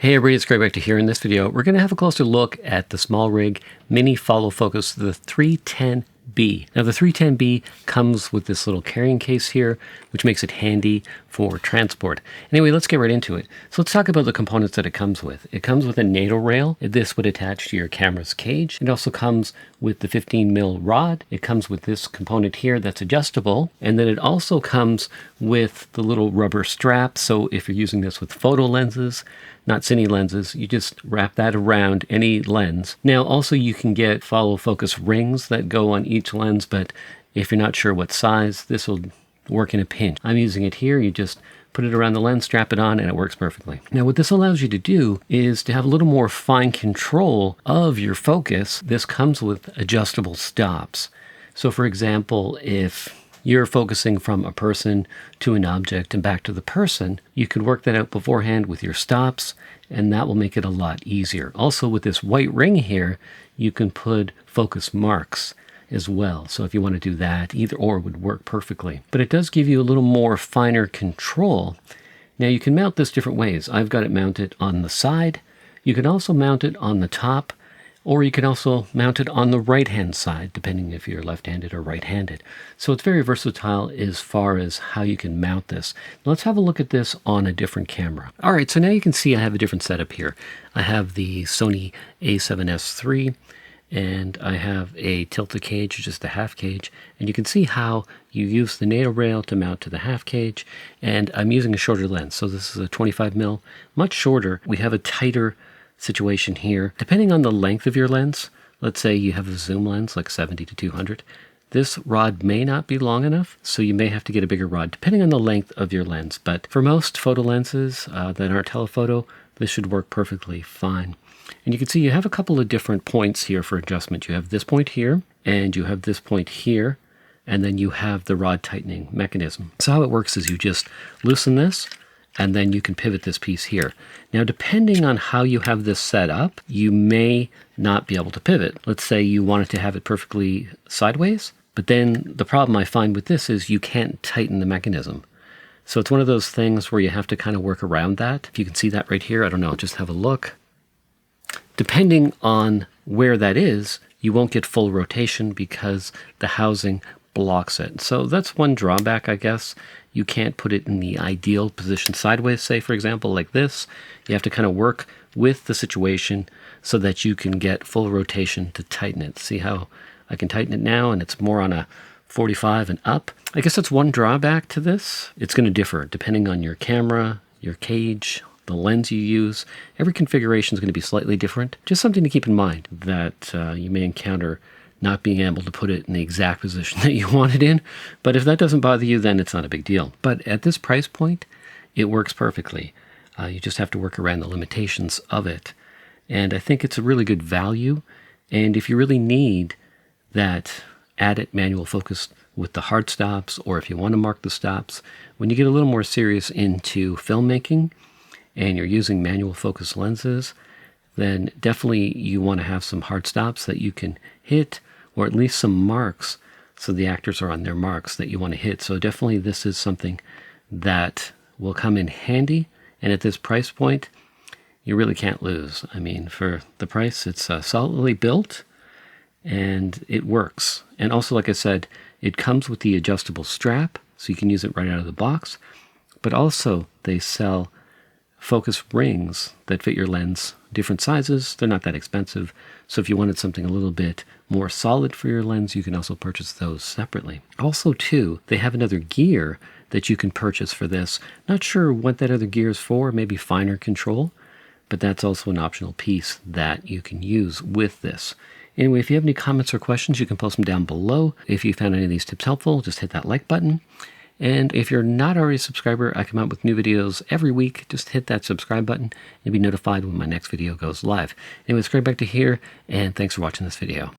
Hey everybody, it's Greg back to here. In this video, we're going to have a closer look at the SmallRig Mini Follow Focus, the 310B. Now the 310B comes with this little carrying case here, which makes it handy for transport. Anyway, let's get right into it. So let's talk about the components that it comes with. It comes with a NATO rail. This would attach to your camera's cage. It also comes with the 15mm rod. It comes with this component here that's adjustable. And then it also comes with the little rubber strap. So if you're using this with photo lenses, not cine lenses, you just wrap that around any lens. Now also you can get follow focus rings that go on each lens, but if you're not sure what size, this will work in a pinch. I'm using it here. You just put it around the lens, strap it on, and it works perfectly. Now what this allows you to do is to have a little more fine control of your focus. This comes with adjustable stops. So for example, if you're focusing from a person to an object and back to the person, you can work that out beforehand with your stops, and that will make it a lot easier. Also with this white ring here, you can put focus marks as well. So if you want to do that, either or would work perfectly. But it does give you a little more finer control. Now you can mount this different ways. I've got it mounted on the side. You can also mount it on the top, or you can also mount it on the right-hand side, depending if you're left-handed or right-handed. So it's very versatile as far as how you can mount this. Let's have a look at this on a different camera. All right, so now you can see I have a different setup here. I have the Sony a7S III, and I have a tilted cage, just a half cage, and you can see how you use the NATO rail to mount to the half cage, and I'm using a shorter lens. So this is a 25mm, much shorter. We have a tighter situation here. Depending on the length of your lens, let's say you have a zoom lens like 70 to 200, this rod may not be long enough, so you may have to get a bigger rod depending on the length of your lens. But for most photo lenses that aren't telephoto, this should work perfectly fine. And you can see you have a couple of different points here for adjustment. You have this point here, and you have this point here, and then you have the rod tightening mechanism. So how it works is you just loosen this, and then you can pivot this piece here. Now, depending on how you have this set up, you may not be able to pivot. Let's say you wanted to have it perfectly sideways, but then the problem I find with this is you can't tighten the mechanism. So it's one of those things where you have to kind of work around that. If you can see that right here, I don't know, just have a look. Depending on where that is, you won't get full rotation because the housing blocks it. So that's one drawback, I guess. You can't put it in the ideal position sideways, say, for example, like this. You have to kind of work with the situation so that you can get full rotation to tighten it. See how I can tighten it now, and it's more on a 45 and up. I guess that's one drawback to this. It's going to differ depending on your camera, your cage, the lens you use. Every configuration is going to be slightly different. Just something to keep in mind that you may encounter not being able to put it in the exact position that you want it in. But if that doesn't bother you, then it's not a big deal. But at this price point, it works perfectly. You just have to work around the limitations of it. And I think it's a really good value. And if you really need that added manual focus with the hard stops, or if you want to mark the stops, when you get a little more serious into filmmaking and you're using manual focus lenses, then definitely you want to have some hard stops that you can hit, or at least some marks so the actors are on their marks that you want to hit. So definitely this is something that will come in handy, and at this price point you really can't lose. I mean, for the price, it's solidly built and it works. And also, like I said, it comes with the adjustable strap, so you can use it right out of the box, but also they sell focus rings that fit your lens, different sizes. They're not that expensive. So if you wanted something a little bit more solid for your lens, you can also purchase those separately. Also too, they have another gear that you can purchase for this. Not sure what that other gear is for, maybe finer control, but that's also an optional piece that you can use with this. Anyway, if you have any comments or questions, you can post them down below. If you found any of these tips helpful, just hit that like button. And if you're not already a subscriber, I come out with new videos every week. Just hit that subscribe button and be notified when my next video goes live. Anyway, it's Greg back to here, and thanks for watching this video.